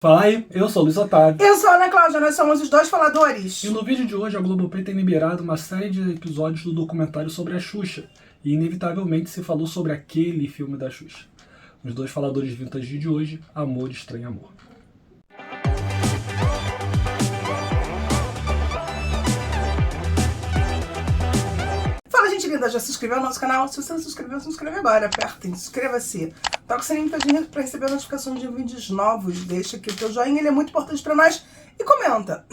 Fala aí, eu sou o Luiz Otávio. Eu sou a Ana Cláudia, nós somos os dois faladores. E no vídeo de hoje a Globoplay tem liberado uma série de episódios do documentário sobre a Xuxa. E inevitavelmente se falou sobre aquele filme da Xuxa. Os dois faladores vintage de hoje, Amor, Estranho Amor. Fala, gente linda, já se inscreveu no nosso canal? Se você não se inscreveu, se inscreve agora. Apertem, inscreva-se. Toca o sininho para receber notificações de vídeos novos. Deixa aqui o teu joinha, ele é muito importante para nós. E comenta.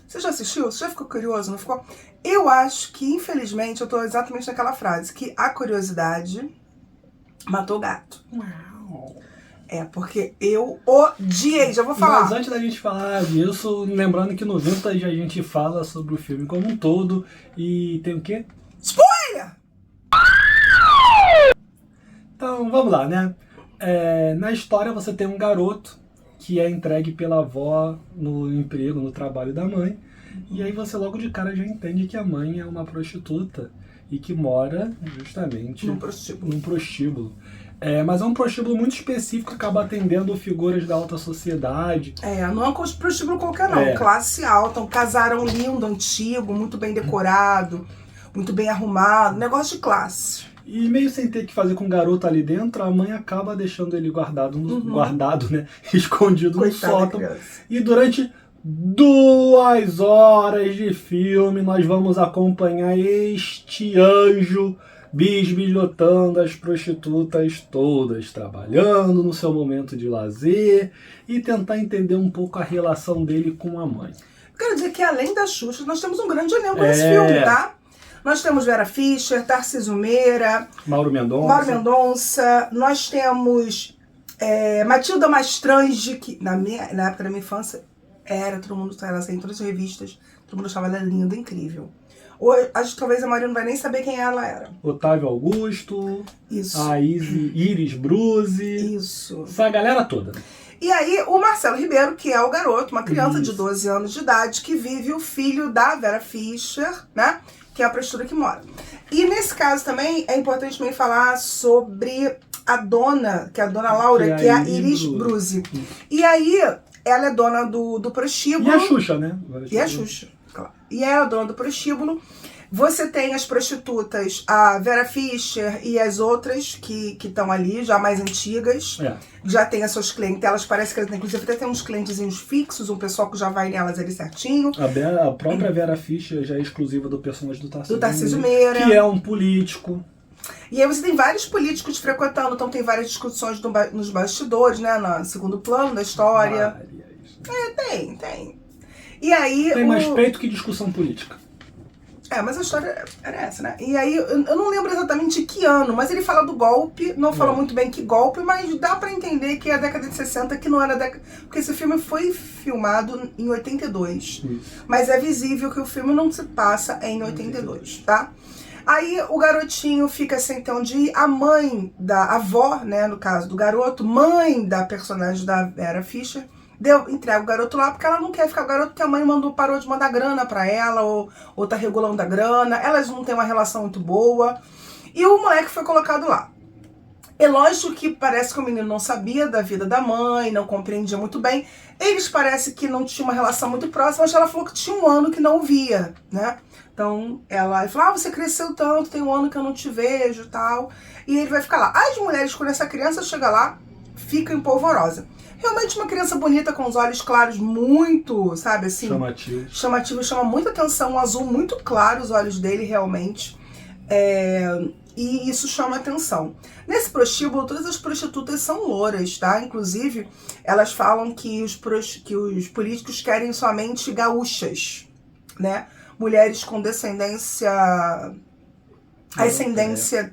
Você já assistiu? Você já ficou curioso? Não ficou? Eu acho que, infelizmente, eu tô exatamente naquela frase, que a curiosidade matou o gato. Uau. É, porque eu odiei, já vou falar. Mas antes da gente falar disso, lembrando que no Vintage a gente fala sobre o filme como um todo. E tem o quê? Spoiler! Então, vamos lá, né? Na história você tem um garoto que é entregue pela avó no emprego, no trabalho da mãe. E aí você logo de cara já entende que a mãe é uma prostituta e que mora justamente Num prostíbulo. Mas é um prostíbulo muito específico que acaba atendendo figuras da alta sociedade. Não é um prostíbulo qualquer não, classe alta, um casarão lindo, antigo, muito bem decorado, muito bem arrumado, negócio de classe. E meio sem ter que fazer com o garoto ali dentro, a mãe acaba deixando ele guardado, né? Escondido Coitada no sótão. criança. E durante 2 horas de filme nós vamos acompanhar este anjo bisbilhotando as prostitutas todas, trabalhando no seu momento de lazer e tentar entender um pouco a relação dele com a mãe. Quero dizer que além da Xuxa, nós temos um grande elenco nesse filme, tá? Nós temos Vera Fischer, Tarcísio Meira, Mauro Mendonça. Nós temos Matilda Mastrange, que na época da minha infância todo mundo ela saiu em todas as revistas, todo mundo achava ela linda, incrível. Hoje, acho que talvez a maioria não vai nem saber quem ela era. Otávio Augusto, isso. A Iris Bruzi, isso. Essa galera toda. E aí o Marcelo Ribeiro, que é o garoto, uma criança de 12 anos de idade, que vive o filho da Vera Fischer, né? Que é a prostituta que mora. E nesse caso também é importante também falar sobre a dona, que é a dona Laura, que é a Iris Bruzi. E aí ela é dona do prostíbulo. E a Xuxa, né? E a Xuxa, claro. E ela é dona do prostíbulo. Você tem as prostitutas, a Vera Fischer e as outras que estão ali, já mais antigas. Já tem as suas clientelas, parece que elas, inclusive, até tem uns clientezinhos fixos, um pessoal que já vai nelas ali certinho. A própria Vera Fischer já é exclusiva do personagem do Tarcísio Meira. Que é um político. E aí você tem vários políticos frequentando, então tem várias discussões nos bastidores, né, no segundo plano da história. Tem. E aí... Tem mais peito que discussão política. Mas a história era essa, né? E aí, eu não lembro exatamente que ano, mas ele fala do golpe, não fala muito bem que golpe, mas dá pra entender que é a década de 60, que não era a década... Porque esse filme foi filmado em 82, mas é visível que o filme não se passa em 82, tá? Aí o garotinho fica sem ter onde ir, a mãe da avó, né, no caso do garoto, mãe da personagem da Vera Fischer, entrega o garoto lá porque ela não quer ficar com o garoto, porque a mãe parou de mandar grana pra ela, ou tá regulando a grana, elas não têm uma relação muito boa, e o moleque foi colocado lá. É lógico que parece que o menino não sabia da vida da mãe, não compreendia muito bem, eles parece que não tinham uma relação muito próxima, mas ela falou que tinha 1 ano que não o via, né? Então ela falou, você cresceu tanto, tem 1 ano que eu não te vejo e tal, e ele vai ficar lá. As mulheres, quando essa criança chega lá, ficam empolvorosa. Realmente uma criança bonita, com os olhos claros, muito, sabe, assim... Chamativo, chama muita atenção, um azul muito claro os olhos dele, realmente. E isso chama atenção. Nesse prostíbulo, todas as prostitutas são louras, tá? Inclusive, elas falam que os políticos querem somente gaúchas, né? Mulheres com descendência... Ascendência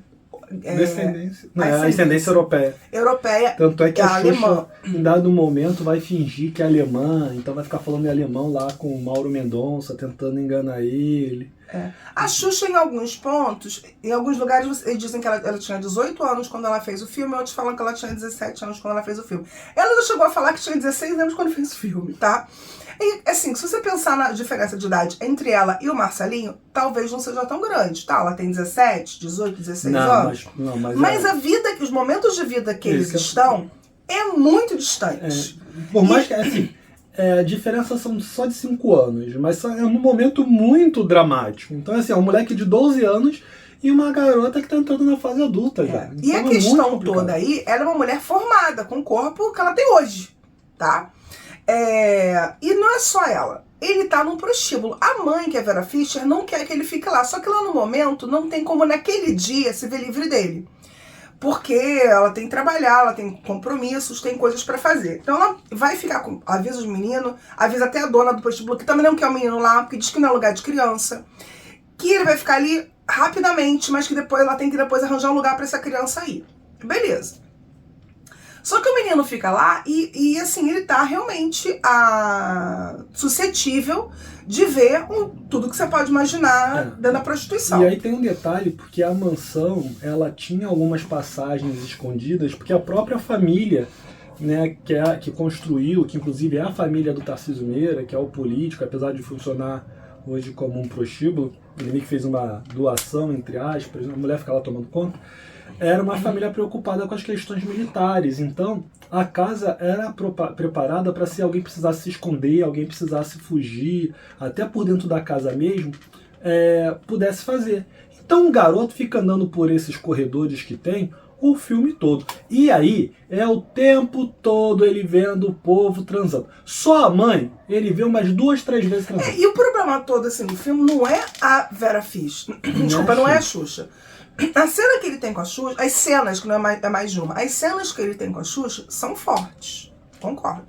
europeia. Europeia. Tanto é que a Xuxa, alemã, em dado momento, vai fingir que é alemã, então vai ficar falando em alemão lá com o Mauro Mendonça, tentando enganar ele. A Xuxa, em alguns pontos, em alguns lugares, eles dizem que ela tinha 18 anos quando ela fez o filme, outros falam que ela tinha 17 anos quando ela fez o filme. Ela já chegou a falar que tinha 16 anos quando fez o filme, tá? E, assim, se você pensar na diferença de idade entre ela e o Marcelinho, talvez não seja tão grande, tá? Ela tem 17, 18, 16 anos. Mas a vida, os momentos de vida que eles estão, é muito distante. Por mais que, assim, a diferença são só de 5 anos, mas é um momento muito dramático. Então, assim, é um moleque de 12 anos e uma garota que tá entrando na fase adulta já. E Então, a questão toda aí, ela é uma mulher formada, com o corpo que ela tem hoje, tá? E não é só ela. Ele tá num prostíbulo. A mãe, que é a Vera Fischer, não quer que ele fique lá. Só que lá no momento, não tem como naquele dia se ver livre dele. Porque ela tem que trabalhar, ela tem compromissos, tem coisas pra fazer. Então ela vai ficar com... Avisa os meninos, avisa até a dona do prostíbulo, que também não quer o menino lá, porque diz que não é lugar de criança. Que ele vai ficar ali rapidamente, mas que depois ela tem que depois arranjar um lugar pra essa criança ir. Beleza. Só que o menino fica lá e assim, ele tá realmente suscetível de ver tudo que você pode imaginar dentro da prostituição. E aí tem um detalhe, porque a mansão, ela tinha algumas passagens escondidas, porque a própria família, né, que construiu, que inclusive é a família do Tarcísio Meira, que é o político, apesar de funcionar hoje como um prostíbulo, ele meio que fez uma doação, entre aspas, a mulher fica lá tomando conta, era uma família preocupada com as questões militares. Então, a casa era preparada para se alguém precisasse se esconder, alguém precisasse fugir, até por dentro da casa mesmo, pudesse fazer. Então, o garoto fica andando por esses corredores que tem o filme todo. E aí, é o tempo todo ele vendo o povo transando. Só a mãe, ele vê umas 2, 3 vezes transando. E o problema todo assim, do filme não é a Vera Fischer. Desculpa, não é a Xuxa. A cena que ele tem com a Xuxa, as cenas, que não é mais de uma, as cenas que ele tem com a Xuxa são fortes, concordo.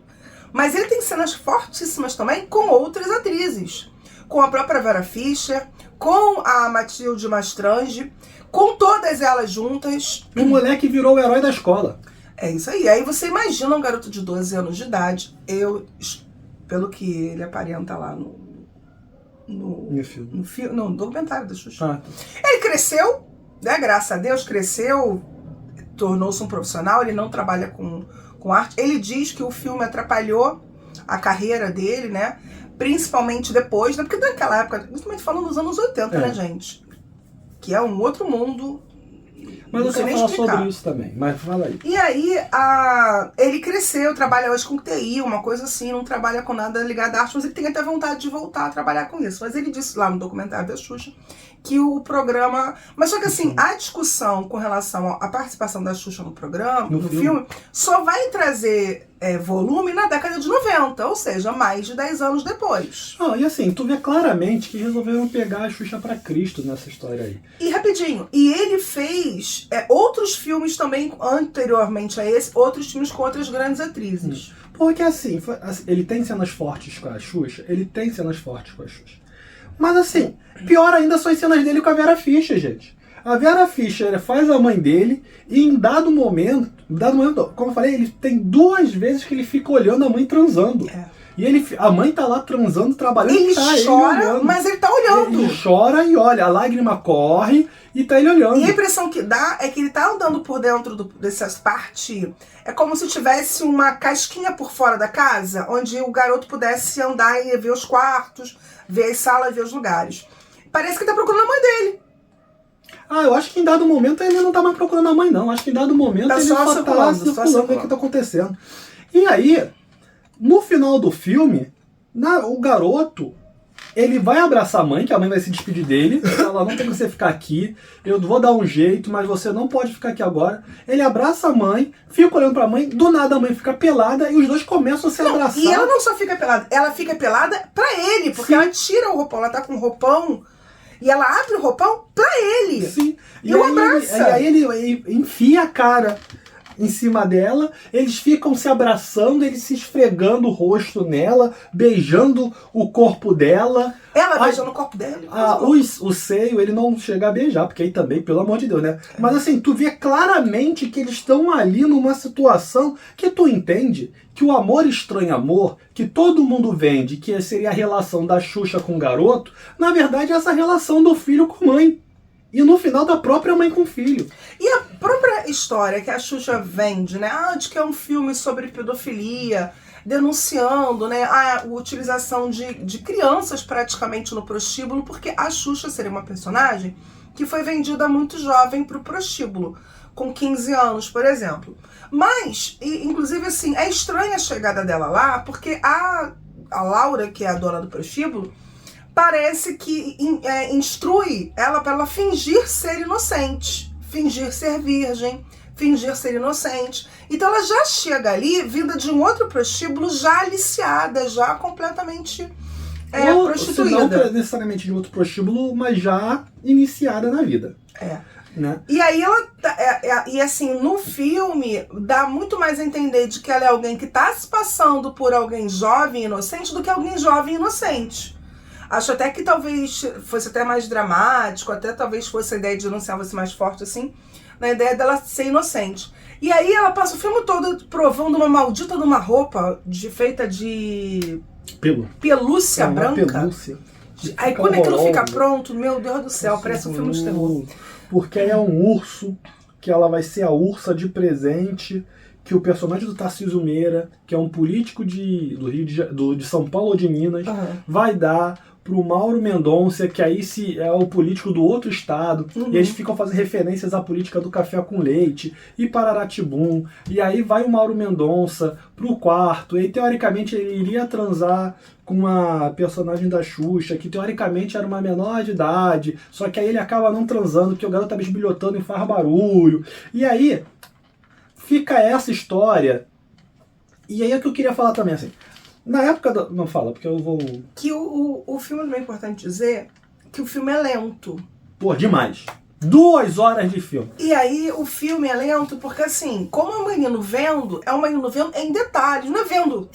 Mas ele tem cenas fortíssimas também com outras atrizes. Com a própria Vera Fischer, com a Matilde Mastrange, com todas elas juntas. O moleque virou o herói da escola. É isso aí. Aí você imagina um garoto de 12 anos de idade, pelo que ele aparenta lá no documentário da Xuxa. Ele cresceu, né, graças a Deus, cresceu, tornou-se um profissional, ele não trabalha com arte. Ele diz que o filme atrapalhou a carreira dele, né? Principalmente depois, né? Porque naquela época, principalmente falando dos anos 80, né, gente? Que é um outro mundo. Mas eu quero falar sobre isso também, mas fala aí. E aí, ele cresceu, trabalha hoje com TI, uma coisa assim, não trabalha com nada ligado à arte, mas ele tem até vontade de voltar a trabalhar com isso. Mas ele disse lá no documentário da Xuxa que o programa... Mas só que assim, a discussão com relação à participação da Xuxa no programa, no filme, só vai trazer volume na década de 90, ou seja, mais de 10 anos depois. E assim, tu vê claramente que resolveram pegar a Xuxa pra Cristo nessa história aí. E rapidinho, e ele fez outros filmes também anteriormente a esse, outros filmes com outras grandes atrizes. Porque assim, ele tem cenas fortes com a Xuxa, Mas assim, pior ainda são as cenas dele com a Vera Fischer, gente. A Vera Fischer faz a mãe dele e em dado momento, como eu falei, ele tem 2 vezes que ele fica olhando a mãe transando. E a mãe tá lá transando, trabalhando. Ele chora, mas ele tá olhando. Ele chora e olha, a lágrima corre e tá ele olhando. E a impressão que dá é que ele tá andando por dentro dessas partes. É como se tivesse uma casquinha por fora da casa, onde o garoto pudesse andar e ver os quartos, ver as salas, ver os lugares. Parece que tá procurando a mãe dele. Eu acho que em dado momento ele não tá mais procurando a mãe, não. Acho que em dado momento ele só tá circulando, ver o que tá acontecendo. E aí, no final do filme, o garoto, ele vai abraçar a mãe, que a mãe vai se despedir dele. Ela não tem que você ficar aqui, eu vou dar um jeito, mas você não pode ficar aqui agora. Ele abraça a mãe, fica olhando pra mãe, do nada a mãe fica pelada e os dois começam a se abraçar. E ela não só fica pelada, ela fica pelada pra ele, porque ela tira o roupão, ela tá com um roupão. E ela abre o roupão pra ele. Sim. E o abraça. E aí ele enfia a cara em cima dela, eles ficam se abraçando, ele se esfregando o rosto nela, beijando o corpo dela. Ela beijando o corpo dela. O seio, ele não chega a beijar, porque aí também, pelo amor de Deus, né? Mas assim, tu vê claramente que eles estão ali numa situação que tu entende que o amor estranho amor, que todo mundo vende, que seria a relação da Xuxa com o garoto, na verdade é essa relação do filho com mãe. E no final da própria mãe com o filho. E a própria história que a Xuxa vende, né? De que é um filme sobre pedofilia, denunciando, né, a utilização de crianças praticamente no prostíbulo, porque a Xuxa seria uma personagem que foi vendida muito jovem para o prostíbulo. com 15 anos, por exemplo. Mas, inclusive assim, é estranha a chegada dela lá, porque a Laura, que é a dona do prostíbulo, parece que instrui ela para ela fingir ser inocente, fingir ser virgem, fingir ser inocente. Então ela já chega ali, vinda de um outro prostíbulo, já aliciada, já completamente prostituída. Não necessariamente de outro prostíbulo, mas já iniciada na vida. Né? E aí e assim, no filme, dá muito mais a entender de que ela é alguém que está se passando por alguém jovem e inocente do que alguém jovem e inocente. Acho até que talvez fosse até mais dramático, até talvez fosse a ideia de denunciar fosse mais forte assim, na ideia dela ser inocente. E aí ela passa o filme todo provando uma maldita de uma roupa feita de pelúcia branca. Pelúcia. Aí quando aquilo fica pronto, meu Deus do céu, parece um filme de terror. Porque é um urso, que ela vai ser a ursa de presente, que o personagem do Tarcísio Meira, que é um político de São Paulo ou de Minas, vai dar pro Mauro Mendonça, que aí é o político do outro estado, e eles ficam fazendo referências à política do café com leite, e Pararatibum, e aí vai o Mauro Mendonça pro quarto, e aí, teoricamente ele iria transar com uma personagem da Xuxa, que teoricamente era uma menor de idade, só que aí ele acaba não transando, porque o garoto tá bisbilhotando e faz barulho, e aí fica essa história, e aí é o que eu queria falar também, assim, na época do... Não fala, porque eu vou... Que o filme, não é importante dizer, que o filme é lento. Pô, demais. 2 horas de filme. E aí o filme é lento porque, assim, como é um menino vendo em detalhes, não é vendo...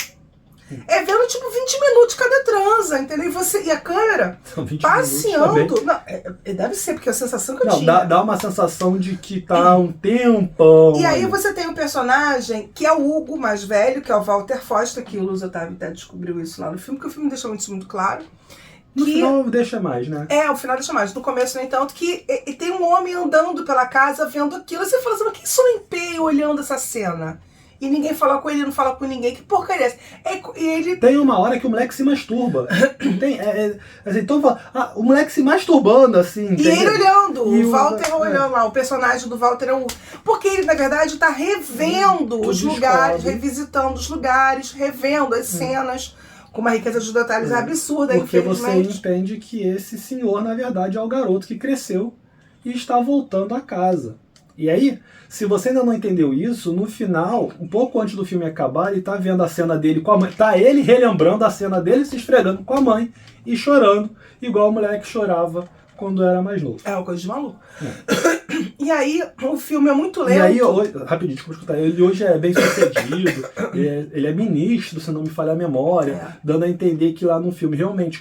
É vendo tipo 20 minutos cada transa, entendeu? E a câmera passeando. Não, deve ser, porque é a sensação que eu tinha. Dá uma sensação de que tá um tempão. E aí você tem um personagem que é o Hugo mais velho, que é o Walter Foster, que o Luiz Otávio até descobriu isso lá no filme, que o filme deixa muito claro. No final deixa mais, né? O final deixa mais. No começo, no entanto, que tem um homem andando pela casa vendo aquilo. E você fala assim, mas quem só empenha olhando essa cena? E ninguém fala com ele, não fala com ninguém. Que porcaria é essa? E ele... Tem uma hora que o moleque se masturba. Assim, então o moleque se masturbando, assim. E ele olhando, o Walter olhando lá. O personagem do Walter é porque ele, na verdade, tá revendo os lugares, revisitando os lugares, revendo as cenas, com uma riqueza de detalhes absurda, porque infelizmente. Você entende que esse senhor, na verdade, é o garoto que cresceu e está voltando a casa. E aí, se você ainda não entendeu isso, no final, um pouco antes do filme acabar, ele tá vendo a cena dele com a mãe. Tá ele relembrando a cena dele se esfregando com a mãe e chorando, igual o moleque chorava quando era mais novo. É uma coisa de maluco. E aí, o filme é muito lento. E aí, rapidinho, desculpa escutar, ele hoje é bem sucedido, ele é ministro, se não me falha a memória, dando a entender que lá no filme realmente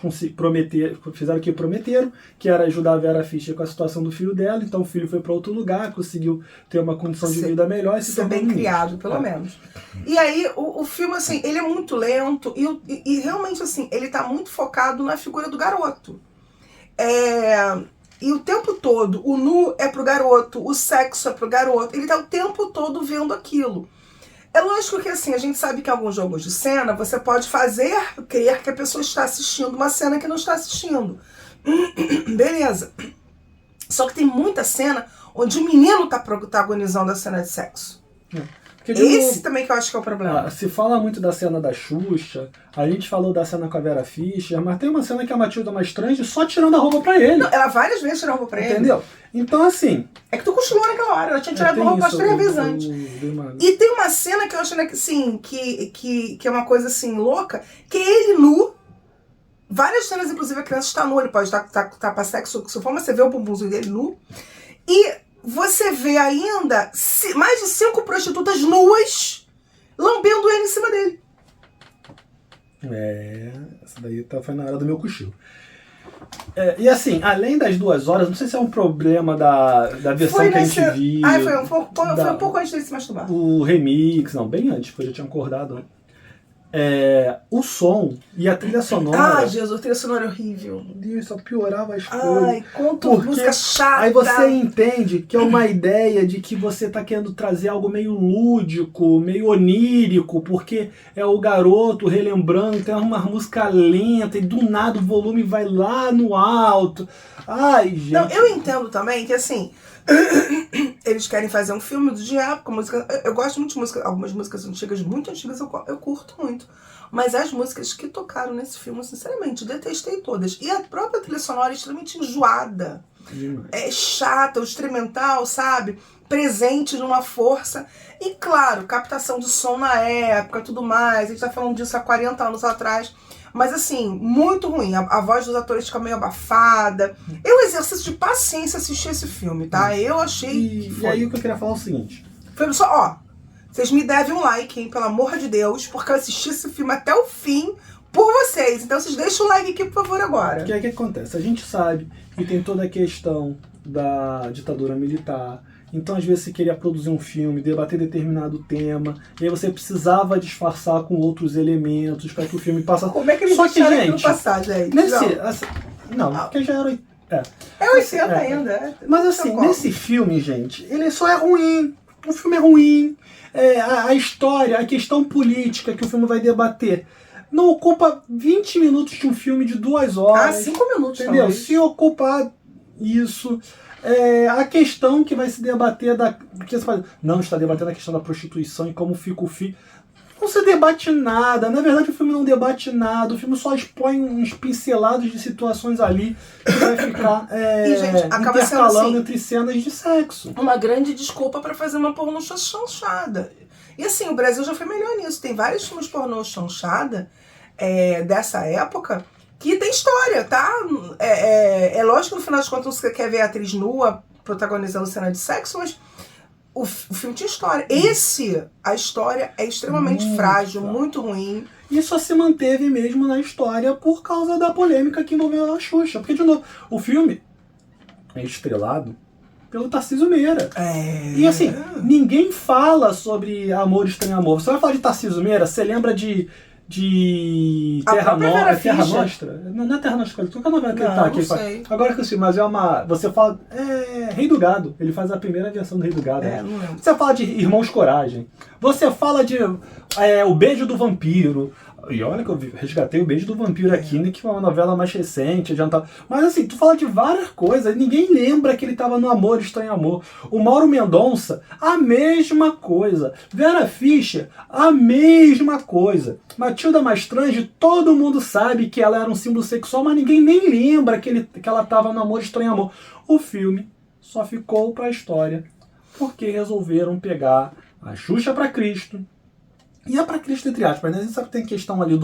fizeram o que prometeram, que era ajudar a Vera Fischer com a situação do filho dela, então o filho foi para outro lugar, conseguiu ter uma condição de vida melhor e se ser bem criado, pelo menos. E aí, o filme, assim, ele é muito lento e realmente, assim, ele tá muito focado na figura do garoto. E o tempo todo, o nu é pro garoto, o sexo é pro garoto, ele tá o tempo todo vendo aquilo. É lógico que assim, a gente sabe que em alguns jogos de cena, você pode crer que a pessoa está assistindo uma cena que não está assistindo. Beleza. Só que tem muita cena onde o menino tá protagonizando a cena de sexo. Esse também que eu acho que é o problema. Se fala muito da cena da Xuxa, a gente falou da cena com a Vera Fischer, mas tem uma cena que a Matilda Mastrange só tirando a roupa pra ele. Não, ela várias vezes tirou a roupa pra ele. Entendeu? Então, assim... É que tu cochilou naquela hora, ela tinha tirado a roupa 3 vezes antes. E tem uma cena que eu acho, né, assim, que é uma coisa assim louca, que é ele nu. Várias cenas, inclusive, a criança está nua, ele pode estar pra sexo, se for, mas você vê o bumbumzinho dele nu. E você vê ainda mais de 5 prostitutas nuas lambendo ele em cima dele. Essa daí foi na hora do meu cochilo. E assim, além das 2 horas, não sei se é um problema da versão que a gente viu. Foi um pouco antes dele se masturbar. O remix, não, bem antes, porque eu já tinha acordado, né? O som e a trilha sonora... Ah, Jesus, a trilha sonora é horrível. Meu Deus, só piorava as coisas. Ai, conta música chata. Aí você entende que é uma ideia de que você tá querendo trazer algo meio lúdico, meio onírico, porque é o garoto relembrando, tem uma música lenta e do nada o volume vai lá no alto. Ai, gente... Não, eu entendo também que, assim, Eles querem fazer um filme de época, música. Eu gosto muito de música, algumas músicas antigas, muito antigas, eu curto muito. Mas as músicas que tocaram nesse filme, sinceramente, detestei todas. E a própria trilha sonora é extremamente enjoada. É chata, o instrumental, sabe? Presente numa força. E claro, captação de som na época, tudo mais. A gente tá falando disso há 40 anos atrás. Mas assim, muito ruim. A voz dos atores fica meio abafada. Eu exercício de paciência assistir esse filme, tá? Eu achei. E aí o que eu queria falar é o seguinte. Foi só, ó. Vocês me devem um like, hein? Pelo amor de Deus. Porque eu assisti esse filme até o fim por vocês. Então vocês deixem o like aqui, por favor, agora. Porque aí o que acontece? A gente sabe que tem toda a questão da ditadura militar. Então, às vezes, você queria produzir um filme, debater determinado tema, e aí você precisava disfarçar com outros elementos para que o filme passasse. Como é que eles Só que, deixaram gente, aquilo passar, gente? Não, porque já era... É 80 ainda. Mas assim, nesse filme, gente, ele só é ruim. O filme é ruim. A história, a questão política que o filme vai debater não ocupa 20 minutos de um filme de 2 horas. 5 minutos, entendeu? talvez. Se ocupar isso... a questão que vai se debater porque você fala, não, está debatendo a questão da prostituição e como fica o filho. Não se debate nada. Na verdade, o filme não debate nada. O filme só expõe uns pincelados de situações ali que vai ficar e, gente, acaba intercalando sendo, entre cenas de sexo. Uma grande desculpa para fazer uma pornô chanchada. E assim, o Brasil já foi melhor nisso. Tem vários filmes pornô chanchada dessa época que tem história, tá? É lógico que no final das contas você quer ver a atriz nua protagonizando cena de sexo, mas o filme tinha história. A história é extremamente muito frágil, muito ruim. E só se manteve mesmo na história por causa da polêmica que envolveu a Xuxa. Porque, de novo, o filme é estrelado pelo Tarcísio Meira. E assim, ninguém fala sobre Amor Estranho Amor. Você vai falar de Tarcísio Meira, você lembra de Terra Nostra? Não é Terra Nostra, qual é a novela que ele tá aqui? Sei. Agora que eu sei, mas você fala. Rei do Gado. Ele faz a primeira versão do Rei do Gado. Não lembro. Você fala de Irmãos Coragem. Você fala de O Beijo do Vampiro. E olha que eu resgatei O Beijo do Vampiro aqui, né, que foi uma novela mais recente, adiantada. Mas assim, tu fala de várias coisas, ninguém lembra que ele tava no Amor Estranho Amor. O Mauro Mendonça, a mesma coisa. Vera Fischer, a mesma coisa. Matilda Mastrange, todo mundo sabe que ela era um símbolo sexual, mas ninguém nem lembra que ela tava no Amor Estranho Amor. O filme só ficou pra história porque resolveram pegar a Xuxa pra Cristo. E é pra Cristo, entre aspas, né? A gente sabe que tem questão ali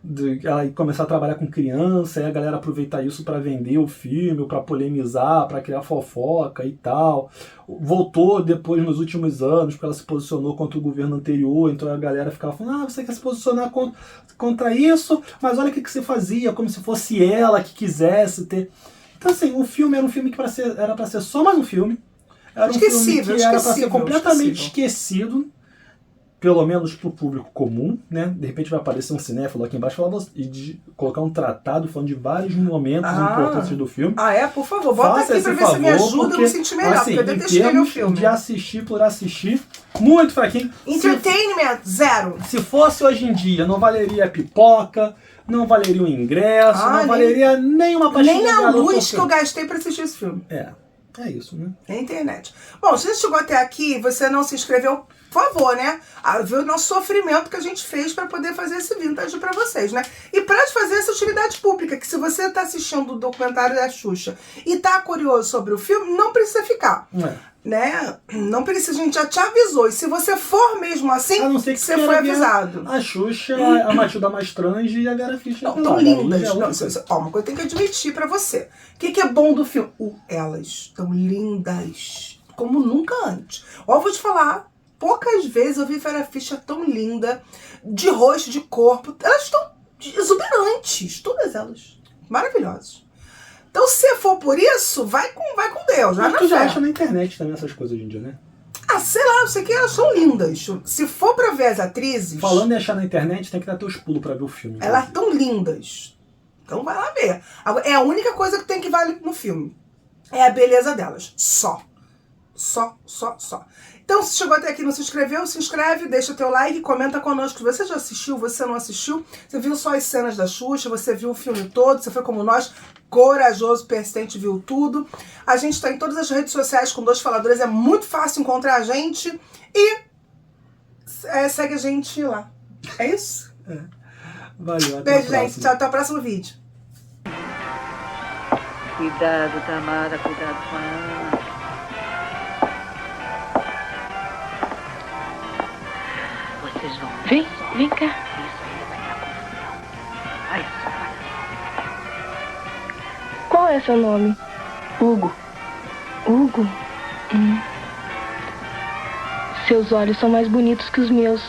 de ela começar a trabalhar com criança, e a galera aproveitar isso pra vender o filme, pra polemizar, pra criar fofoca e tal. Voltou depois nos últimos anos, porque ela se posicionou contra o governo anterior, então a galera ficava falando, você quer se posicionar contra isso, mas olha o que você fazia, como se fosse ela que quisesse ter... Então assim, o filme era um filme que era pra ser só mais um filme. Era um filme que era pra ser completamente esquecido, pelo menos pro público comum, né? De repente vai aparecer um cinéfilo aqui embaixo e de colocar um tratado falando de vários momentos importantes do filme. Por favor, bota aqui pra ver se me ajuda a me sentir melhor, porque eu detestei meu filme. De assistir por assistir, muito fraquinho. Entertainment, zero. Se fosse hoje em dia, não valeria a pipoca, não valeria o ingresso, não valeria nem uma pastilha. Nem a luz que eu gastei pra assistir esse filme. É isso, né? É internet. Bom, se você chegou até aqui e você não se inscreveu, por favor, né? Ver o nosso sofrimento que a gente fez para poder fazer esse vintage para vocês, né? E para fazer essa utilidade pública, que se você tá assistindo o documentário da Xuxa e tá curioso sobre o filme, não precisa ficar. Né? Não precisa, a gente já te avisou. E se você for mesmo assim, a não ser que você foi avisado. A Xuxa, a Matilda Mastrange e a Vera Fischer. Não, tão lindas. Uma coisa eu tenho que admitir pra você. O que é bom do filme? Elas estão lindas. Como nunca antes. Eu vou te falar, poucas vezes eu vi Vera Fischer tão linda, de rosto, de corpo. Elas estão exuberantes, todas elas. Maravilhosas. Então, se for por isso, vai com Deus. Mas tu já acha na internet também essas coisas hoje em dia, né? Sei lá, eu sei que elas são lindas. Se for pra ver as atrizes... Falando em achar na internet, tem que dar teus pulos pra ver o filme. Elas estão lindas. Então vai lá ver. É a única coisa que tem que valer no filme. É a beleza delas. Só. Então, se chegou até aqui e não se inscreveu, se inscreve, deixa teu like, comenta conosco. Você já assistiu, você não assistiu? Você viu só as cenas da Xuxa, você viu o filme todo, você foi como nós, corajoso, persistente, viu tudo. A gente tá em todas as redes sociais com Dois Faladores, é muito fácil encontrar a gente. E segue a gente lá. É isso? Valeu, até Beijo, a próxima. gente. Tchau, até o próximo vídeo. Cuidado, Tamara, cuidado com ela. Vocês vão. Vem cá. Isso aí vai dar confusão. Olha só, olha. Qual é seu nome? Hugo. Hugo? Seus olhos são mais bonitos que os meus.